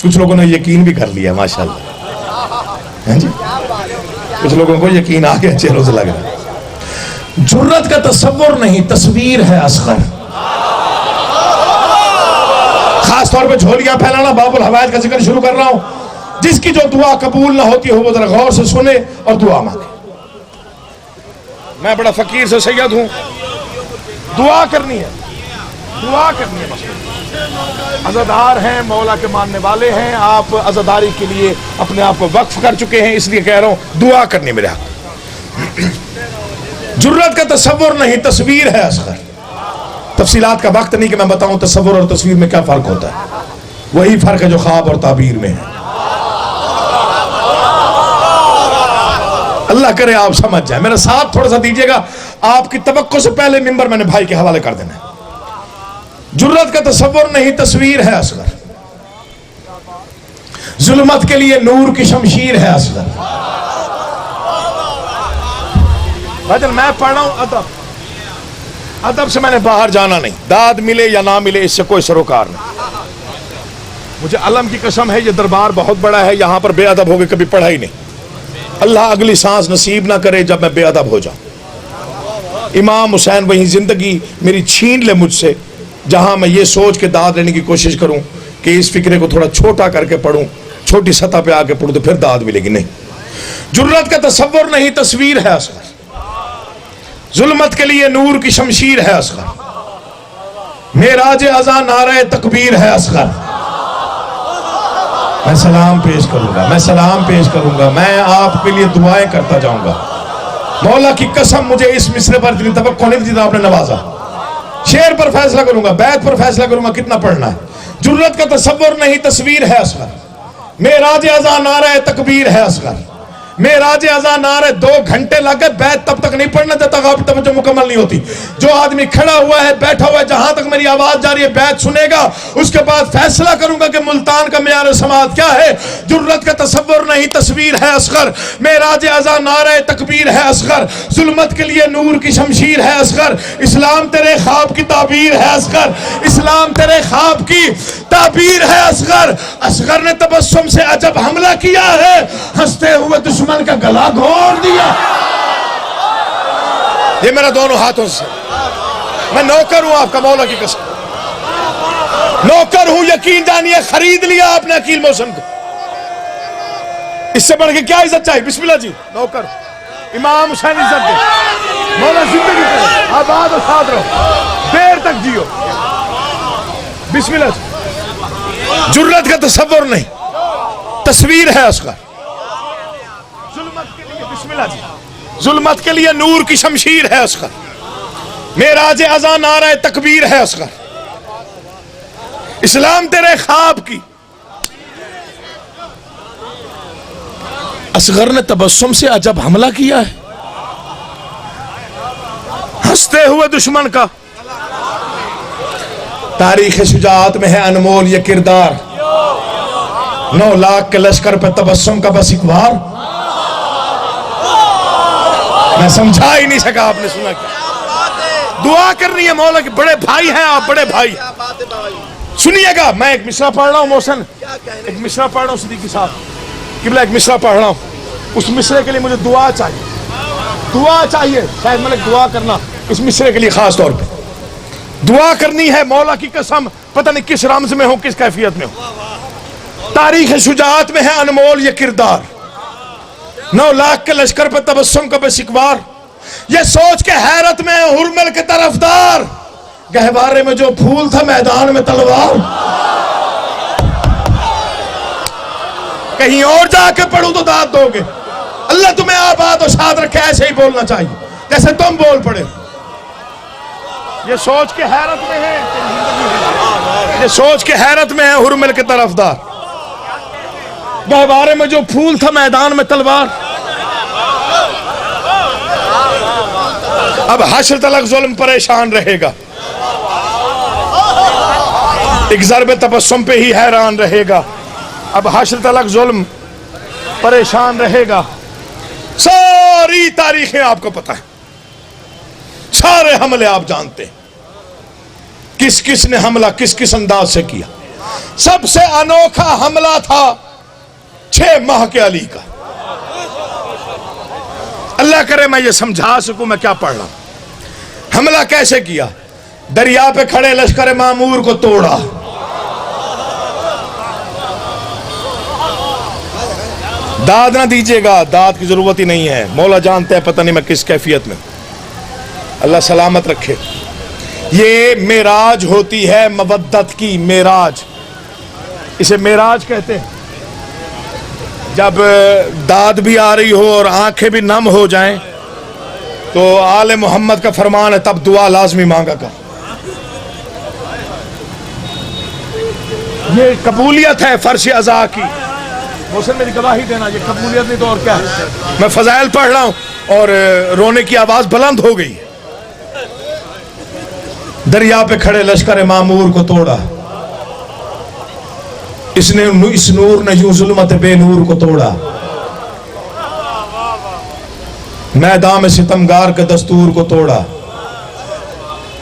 कुछ लोगों ने यकीन भी कर लिया माशाल्लाह। हैं जी, कुछ लोगों को यकीन आ गया, चेहरों से लग रहा है। जुर्रत का तसव्वुर नहीं, तस्वीर है असगर। खास तौर पे झोलियां फैलाना, बाबुल हवायत का जिक्र शुरू कर रहा हूं। जिसकी जो दुआ कबूल ना होती हो वो जरा गौर से सुने और दुआ मांगे। मैं बड़ा फकीर से सैयद हूं, दुआ करनी है, दुआ करनी है। बस अज़ादार हैं, मौला के मानने वाले हैं, आप अज़ादारी के लिए अपने आप को वक्फ कर चुके हैं, इसलिए कह रहा हूं दुआ करनी मेरे हक। जुर्रत का तसव्वुर नहीं, तस्वीर है असगर। तफसीलात का वक्त नहीं कि मैं बताऊं तसव्वुर और तस्वीर में क्या फर्क होता है। वही फर्क है जो ख्वाब और ताबीर में है। अल्लाह करे आप समझ जाए। मेरा साथ थोड़ा सा दीजिएगा, आपकी तवक्को से पहले मिंबर मैंने भाई के हवाले कर देना है। जुर्रत का तसव्वुर नहीं, तस्वीर है असगर। जुल्मत के लिए नूर की शमशीर है असगर। भाईजान मैं पढ़ रहा हूं अदब, अदब से मैंने बाहर जाना नहीं। दाद मिले या ना मिले इससे कोई सरोकार नहीं। मुझे अलम की कसम है, ये दरबार बहुत बड़ा है, यहां पर बेअदब होके कभी पढ़ा ही नहीं। अल्लाह अगली सांस नसीब ना करे जब मैं बेअदब हो जाऊं। इमाम हुसैन वही जिंदगी मेरी छीन ले मुझसे, जहां मैं ये सोच के दाद लेने की कोशिश करूं कि इस फिक्रे को थोड़ा छोटा करके पढ़ूं, छोटी सतह पे आके पढ़ूं तो फिर दाद मिलेगी। नहीं, जुर्रत का तसव्वुर नहीं, तस्वीर है असगर। जुल्मत के लिए नूर की शमशीर है असगर। मेराज अज़ां नारे तकबीर है असगर। मैं सलाम पेश करूंगा, मैं सलाम पेश करूंगा, मैं आपके लिए दुआएं करता जाऊंगा। मौला की कसम मुझे इस मिसरे पर इतनी तवक्को नहीं थी जितना आपने नवाजा। शेर पर फैसला करूंगा, बैत पर फैसला करूंगा कितना पढ़ना है। जुर्रत का तसव्वुर नहीं, तस्वीर है असगर। मेराज अज़ां नारे तकबीर है असगर। मेराज अज़ां नारे 2 घंटे लग गए, बैत तब तक नहीं पढ़ना जब तक आपकी तवज्जो मुकम्मल नहीं होती। जो आदमी खड़ा हुआ है, बैठा हुआ है, जहां तक मेरी आवाज जा रही है बैत सुनेगा, उसके बाद फैसला करूंगा कि मुल्तान का मेयार समात क्या है। जुर्रत का तसव्वुर नहीं, तस्वीर है असगर। मेराज अज़ां नारे तकबीर है असगर। जुल्मत के लिए नूर की शमशीर है असगर। इस्लाम तेरे ख्वाब की ताबीर है असगर। इस्लाम तेरे ख्वाब की ताबीर है असगर। असगर ने तबस्सुम से अजब हमला किया है, हंसते हुए दुश्मन का गला घोट दिया। ये मेरा दोनों हाथों से, मैं नौकर हूं आपका, मौला की कसम नौकर हूं। यकीन जानिए, खरीद लिया आपने अकील मोहसिन को। इससे बढ़ के क्या इज्जत चाहिए। बिस्मिल्लाह जी, नौकर इमाम हुसैन इज्जत दे। मौला जिंदगी करे, आबाद और साथ रहो, देर तक जियो। बिस्मिल्लाह। जुर्रत का तसव्वुर नहीं, तस्वीर है उसका। जुल्मत के लिए बिस्मिल्लाह जी, जुल्मत के लिए नूर की शमशीर है उसका। मेराज अज़ा नारा तकबीर है उसका। इस्लाम तेरे ख्वाब की। असगर ने तबस्सुम से अजब हमला किया है, हंसते हुए दुश्मन का। तारीख शुजाअत में है अनमोल ये किरदार, 9 लाख के लश्कर पे तबस्सुम का बस एक बार। मैं समझा ही नहीं सका, आपने सुना क्या? दुआ करनी है मौला के, बड़े भाई हैं आप, बड़े भाई। सुनिएगा, मैं एक मिसरा पढ़ रहा हूँ मोहसन, एक मिसरा पढ़ रहा हूँ सिद्दीकी साहब किबला, एक मिसरा पढ़ रहा हूँ। उस मिसरे के लिए मुझे दुआ चाहिए, दुआ चाहिए। शायद मलिक दुआ करना इस मिसरे के लिए खास तौर पे दुआ करनी है। मौला की कसम, पता नहीं किस रम्ज में हो, किस कैफियत में हो। तारीख शुजाअत में है अनमोल ये किरदार, 9 लाख के लश्कर पर तबस्सुम का बेसिकबार। ये सोच के हैरत में हुरमल के तरफदार, गहवारे में जो फूल था मैदान में तलवार। कहीं और जाके पढ़ूं तो दाद दोगे। अल्लाह तुम्हें आबाद और शाद रखे, ऐसे ही बोलना चाहिए जैसे तुम बोल पड़े। ये सोच के हैरत में है, ये सोच के हैरत में है हुरमल के तरफदार, गहवारे में जो फूल था मैदान में तलवार। अब हश्र तलक जुल्म परेशान रहेगा, एक ज़र्ब तबस्सुम पे ही हैरान रहेगा। अब हश्र तलक जुल्म परेशान रहेगा। सारी तारीखें आपको पता है, सारे हमले आप जानते हैं, किस किस ने हमला किस किस अंदाज से किया। सबसे अनोखा हमला था 6 माह के अली का। अल्लाह करे मैं ये समझा सकूं मैं क्या पढ़ रहा हूं। हमला कैसे किया? दरिया पे खड़े लश्कर मामूर को तोड़ा, दाद ना दीजिएगा, दाद की जरूरत ही नहीं है। मौला जानते हैं पता नहीं मैं किस कैफियत में, अल्लाह सलामत रखे। ये मेराज होती है मवद्दत की, मेराज, इसे मेराज कहते हैं। जब दाद भी आ रही हो और आंखें भी नम हो जाएं तो आले मोहम्मद का फरमान है तब दुआ लाजमी मांगा कर। ये कबूलियत है फर्श अज़ा की। मोहसिन मेरी गवाही देना, ये कबूलियत नहीं तो और क्या है। मैं फजाइल पढ़ रहा हूं और रोने की आवाज बुलंद हो गई। दरिया पे खड़े लश्कर मामूर को तोड़ा, इसने इस नूर ने यूं जुल्मत बेनूर को तोड़ा। मैदान में सितमगार के दस्तूर को तोड़ा,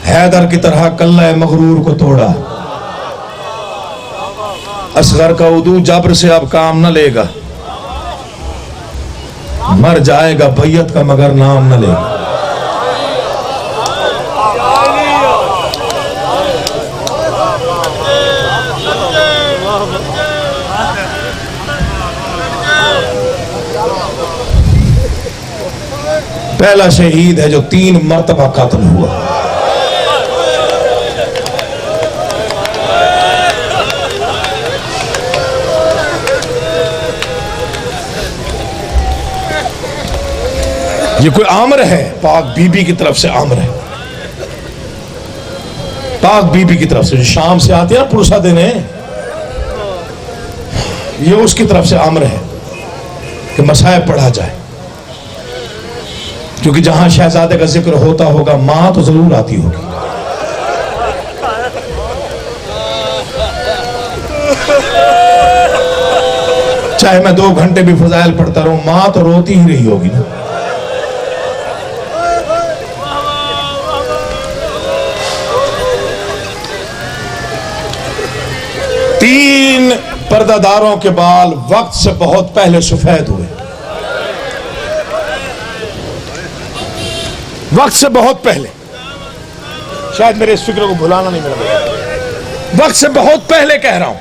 हैदर की तरह कल्ला मगरूर को तोड़ा। असगर का उदू जबर से अब काम न लेगा, मर जाएगा बैयत का मगर नाम न लेगा। पहला शहीद है जो 3 मरतबा कत्ल हुआ। ये कोई आमर है, पाक बीबी की तरफ से आमर है, पाक बीबी की तरफ से, जो शाम से आती है ना पुरसा देने, ये उसकी तरफ से आमर है कि मसाइब पढ़ा जाए। क्योंकि जहां शहजादे का जिक्र होता होगा मां तो जरूर आती होगी। चाहे मैं 2 घंटे भी फजाइल पढ़ता रहूं, मां तो रोती ही रही होगी ना। तीन पर्दादारों के बाल वक्त से बहुत पहले सफेद हुए, वक्त से बहुत पहले। शायद मेरे इस फिक्र को भुलाना नहीं मेरा, वक्त से बहुत पहले कह रहा हूं,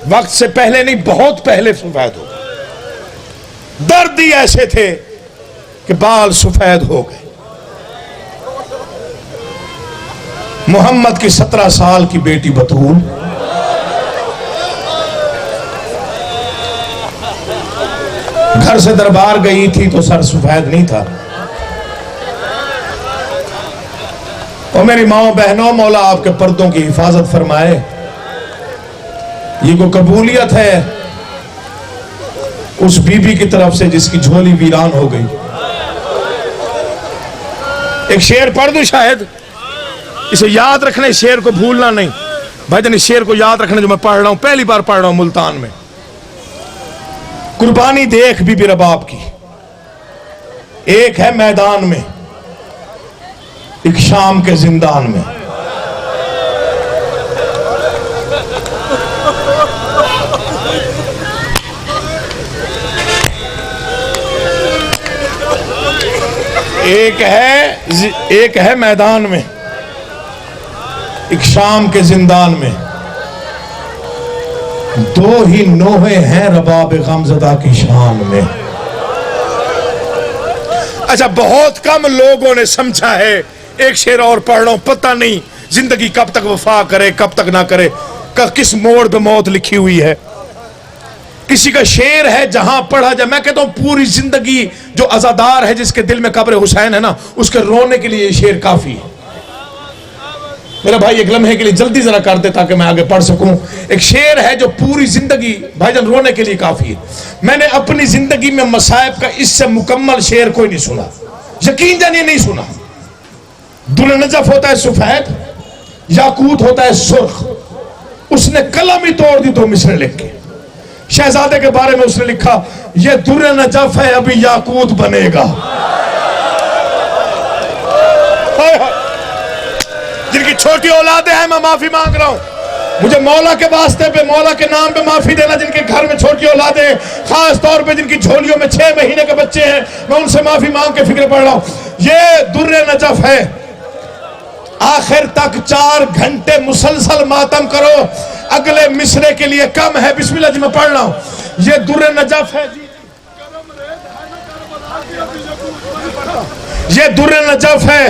वक्त से पहले नहीं बहुत पहले सफेद हो गए। दर्द ही ऐसे थे कि बाल सफेद हो गए। मोहम्मद की 17 साल की बेटी बतूल घर से दरबार गई थी तो सर सफेद नहीं था। और मेरी माओ बहनों, मौला आपके पर्दों की हिफाजत फरमाए। ये को कबूलियत है उस बीबी की तरफ से जिसकी झोली वीरान हो गई। एक शेर पढ़ दूं, शायद इसे याद रखना, इस शेर को भूलना नहीं भाईजान। इस शेर को याद रखना जो मैं पढ़ रहा हूं, पहली बार पढ़ रहा हूं मुल्तान में। कुर्बानी देख बीबी रबाब की, एक है मैदान में, एक शाम के जिंदान में। एक है मैदान में, एक शाम के जिंदान में। दो ही नोहे हैं रबाब गमज़दा की शान में। अच्छा, बहुत कम लोगों ने समझा है। एक शेर और पढ़ रहा हूं, पता नहीं जिंदगी कब तक वफा करे कब तक ना करे, किस मोड़ पे मौत लिखी हुई है। किसी का शेर है जहां पढ़ा जाए, मैं कहता हूं पूरी जिंदगी जो अज़ादार है जिसके दिल में कब्र हुसैन है ना, उसके रोने के लिए शेर काफी है। मेरा भाई एक लम्हे के लिए जल्दी जरा कर दे ताकि मैं आगे पढ़ सकूं। एक शेर है जो पूरी जिंदगी भाईजान रोने के लिए काफी है। मैंने अपनी जिंदगी में मसाइब का इससे मुकम्मल शेर कोई नहीं सुना, यकीन जानिए नहीं सुना। दुर नजफ होता है सफेद, याकूत होता है सुर्ख। उसने कलम ही तोड़ दी 2 मिसरे लिख के। शहजादे के बारे में उसने लिखा, ये दुर नजफ है अभी याकूत बनेगा। जिनकी छोटी औलादे हैं मैं माफी मांग रहा हूं। मुझे मौला के वास्ते पे, मौला के नाम पे माफी देना। जिनके घर में छोटी औलादे हैं, खास तौर पे जिनकी झोलियों में 6 महीने के बच्चे हैं, मैं उनसे माफी मांग के फिक्र पड़ रहा हूं। ये दुर्रे नजफ है, आखिर तक 4 घंटे मुसलसल मातम करो, अगले मिसरे के लिए कम है। बिस्मिल्लाह जी मैं पढ़ रहा हूं। ये दुर्रे नजफ है जी, ये दुर्रे नजफ है।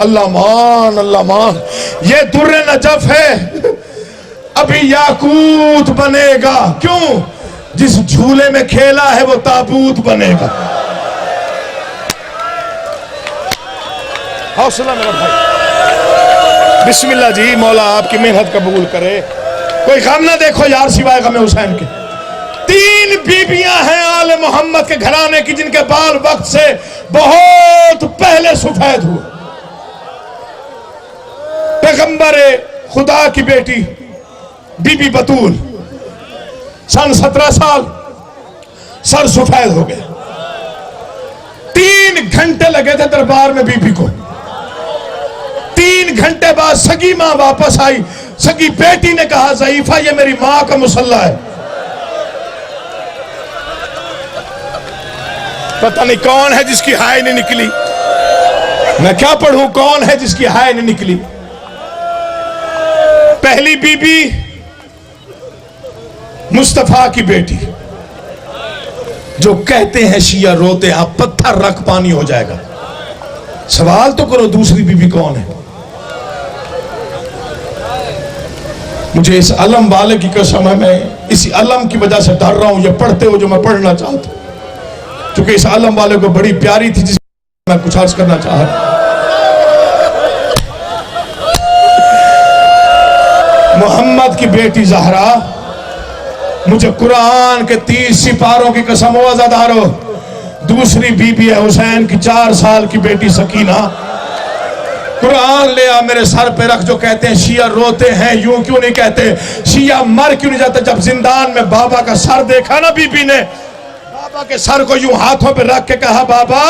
अल्लाह मान, ये दुर्रे नजफ है अभी याकूत बनेगा। क्यों? जिस झूले में खेला है वो ताबूत बनेगा। हौसला मेरा भाई। बिस्मिल्लाह जी, मौला आपकी मेहनत कबूल करे। कोई गम ना देखो यार सिवाय गम हुसैन के। 3 बीबियां हैं आले मोहम्मद के घराने की जिनके बाल वक्त से बहुत पहले सफेद हुए। पैगंबर खुदा की बेटी बीबी बतूल सन 17 साल, सर सफेद हो गया। 3 घंटे लगे थे दरबार में बीबी को। 3 घंटे बाद सगी मां वापस आई। सगी बेटी ने कहा, ज़ईफा ये मेरी मां का मुसल्ला है। पता नहीं कौन है जिसकी हाय नहीं निकली। मैं क्या पढ़ूं, कौन है जिसकी हाय नहीं निकली। पहली बीबी मुस्तफा की बेटी, जो कहते हैं शिया रोते आप पत्थर रख पानी हो जाएगा। सवाल तो करो दूसरी बीबी कौन है। मुझे इस अलम वाले की कसम है, मैं इसी अलम की वजह से डर रहा हूं। ये पढ़ते हो जो मैं पढ़ना चाहता हूं, क्योंकि इस अलम वाले को बड़ी प्यारी थी जिसको मैं कुछ अर्ज करना चाह रहा हूं। मोहम्मद की बेटी ज़हरा, मुझे कुरान के 30 सिपारों की कसम हो अज़ादारो। दूसरी बीबी है हुसैन की 4 साल की बेटी सकीना। कुरान ले आ मेरे सर पे रख। जो कहते हैं शिया रोते हैं, यूं क्यों नहीं कहते? शिया मर क्यों नहीं जाते? जब जिंदान में बाबा का सर देखा ना बीबी ने, बाबा के सर को यूं हाथों पे रख के कहा, बाबा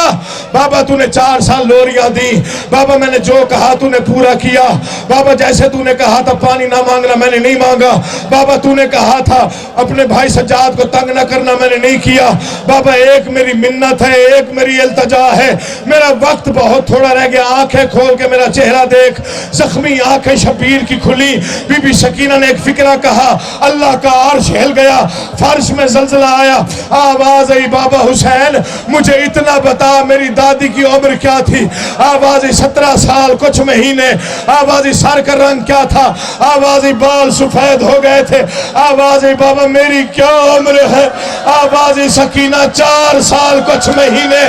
बाबा तूने 4 साल लोरियां दी, बाबा मैंने जो कहा तूने पूरा किया। बाबा जैसे तूने कहा था पानी ना मांगना, मैंने नहीं मांगा। बाबा तूने कहा था अपने भाई सज्जाद को तंग ना करना, मैंने नहीं किया। बाबा एक मेरी मिन्नत है, एक मेरी इल्तजा है, मेरा वक्त बहुत थोड़ा रह गया। आंखें खोल के मेरा चेहरा देख। जख्मी आंखें शबीर की खुली। बीबी सकीना ने एक फिक्रा कहा, अल्लाह का अर्श हिल गया, फर्श में जल्जला आया, आवाज आवाज आई, बाबा हुसैन मुझे इतना बता, मेरी दादी की उम्र क्या थी? आवाज आई 17 साल कुछ महीने। आवाज आई सर का रंग क्या था? आवाज आई बाल सफेद हो गए थे। आवाज आई बाबा मेरी क्या उम्र है? आवाज आई सकीना 4 साल कुछ महीने।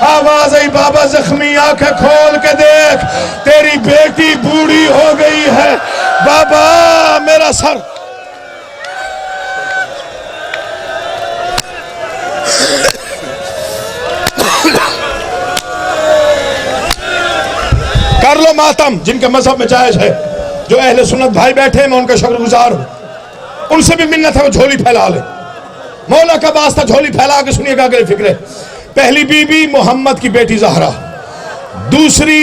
आवाज आई बाबा जख्मी आंखें खोल के देख, तेरी बेटी बूढ़ी हो गई है। बाबा मेरा सर कर लो मातम, जिनके मजहब में जायज है। जो अहले सुन्नत भाई बैठे मैं उनका शुक्रगुजार हूं, उनसे भी मिन्नत है वो झोली फैला ले। मौला का वास्ता झोली फैला के सुनिएगा अगले फिक्रे। पहली बीबी मोहम्मद की बेटी जहरा, दूसरी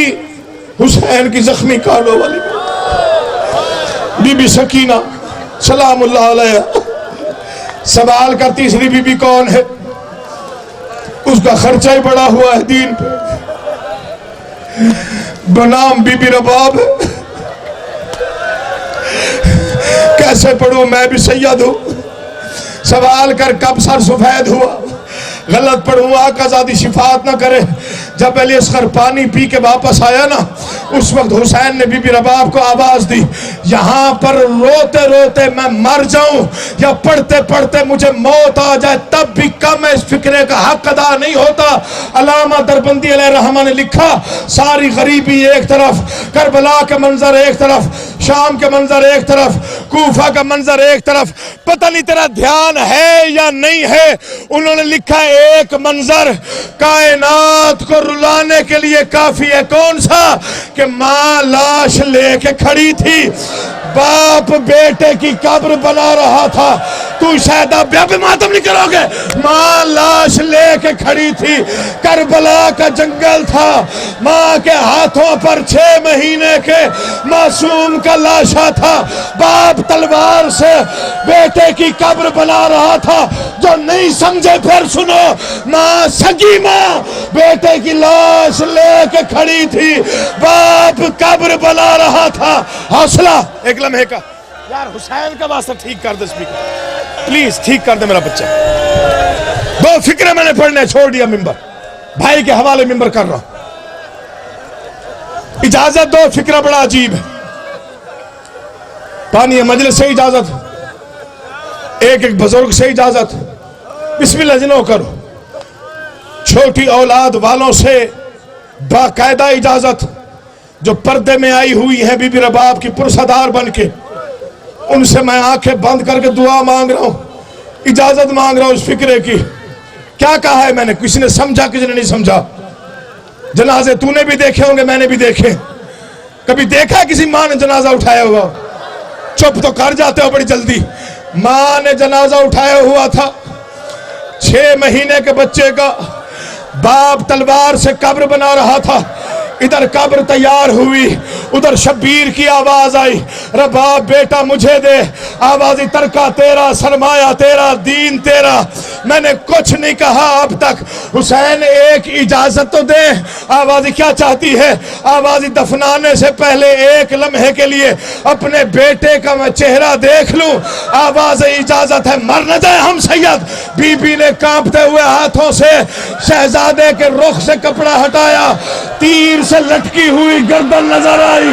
हुसैन की जख्मी कानों वाली बीबी सकीना सलामुल्लाह अलैहा। सवाल कर तीसरी बीबी कौन है? उसका खर्चा ही बड़ा हुआ है दीन पे, बनाम बीबी रबाब। कैसे पढ़ूं, मैं भी सैयद हूं। सवाल कर कब सर सफेद हुआ? गलत पढ़ूं आका ज़ादी शिफात ना करे। जब अली असगर पानी पी के वापस आया ना, उस वक्त हुसैन ने बीबी रबाब को आवाज दी, यहां पर रोते रोते मैं मर जाऊं या पढ़ते पढ़ते मुझे मौत आ जाए तब भी कम इस फिक्रे का हक अदा नहीं होता। अल्लामा दरबंदी अलैहिर्रहमा ने लिखा, सारी गरीबी एक तरफ, करबला के मंजर एक तरफ, शाम के मंजर एक तरफ, कूफा का मंजर एक तरफ, पता नहीं तेरा ध्यान है या नहीं है। उन्होंने लिखा एक मंजर कायनात को रुलाने के लिए काफी है, कौन सा? कि मां लाश लेके खड़ी थी, बाप बेटे की कब्र बना रहा था। तू शायद अब भी मातम नहीं करोगे। मां लाश लेके खड़ी थी, करबला का जंगल था, मां के हाथों पर 6 महीने के मासूम का लाशा था। बाप तलवार से बेटे की कब्र बना रहा था। जो नहीं समझे फिर सुनो, मां सगी मां बेटे की लाश लेके खड़ी थी, बाप कब्र बना रहा था। हौसला एक लम्हे का। यार हुसैन का वास्ता ठीक कर दे स्पीकर, प्लीज ठीक कर दे मेरा बच्चा। 2 फिक्रे मैंने पढ़ने छोड़ दिया, मिंबर भाई के हवाले मिंबर कर रहा हूं। इजाजत दो, फिक्रा बड़ा अजीब है। पानी मजलिस से इजाजत, एक एक बुजुर्ग से इजाजत, बिस्मिल्लाह जिनो करो। छोटी औलाद वालों से बाकायदा इजाजत, जो पर्दे में आई हुई है बीबी रबाब की पुरसदार बन के, उनसे मैं आंखें बंद करके दुआ मांग रहा हूं, इजाजत मांग रहा हूं इस फिक्रे की। क्या कहा है मैंने? किसी ने समझा, किसी ने नहीं समझा। जनाजे तूने भी देखे होंगे, मैंने भी देखे। कभी देखा किसी मां ने जनाजा उठाया होगा? चुप तो कर जाते हो बड़ी जल्दी। मां ने जनाजा उठाया हुआ था, 6 महीने के बच्चे का। बाप तलवार से कब्र बना रहा था। इधर कब्र तैयार हुई, उधर शब्बीर की आवाज आई, रबाब बेटा मुझे दे। आवाज तरका तेरा, सरमाया तेरा, दीन तेरा। मैंने कुछ नहीं कहा अब तक। हुसैन एक इजाजत तो दे। आवाज क्या चाहती है? आवाज दफनाने से पहले एक लम्हे के लिए अपने बेटे का मैं चेहरा देख लूं। आवाज इजाजत है, मर न जाए हम सैयद। बीबी ने कांपते हुए हाथों से शहजादे के रुख से कपड़ा हटाया, तीर से लटकी हुई गर्दन नजर आई।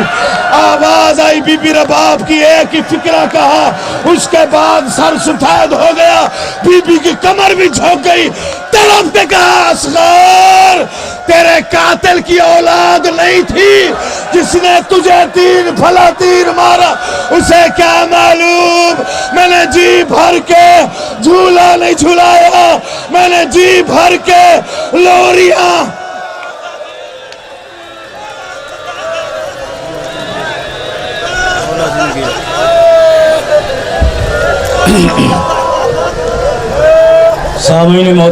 आवाज आई बीबी रबाब की, एक ही फिक्रा कहा, उसके बाद सर सफेद हो गया, बीबी की कमर भी झुक गई। तड़पते कहा, असगर तेरे कातिल की औलाद नहीं थी जिसने तुझे 3 फला तीर मारा, उसे क्या मालूम। मैंने जी भर के झूला नहीं झुलाया, मैंने जी भर के लोरियां सामने मौत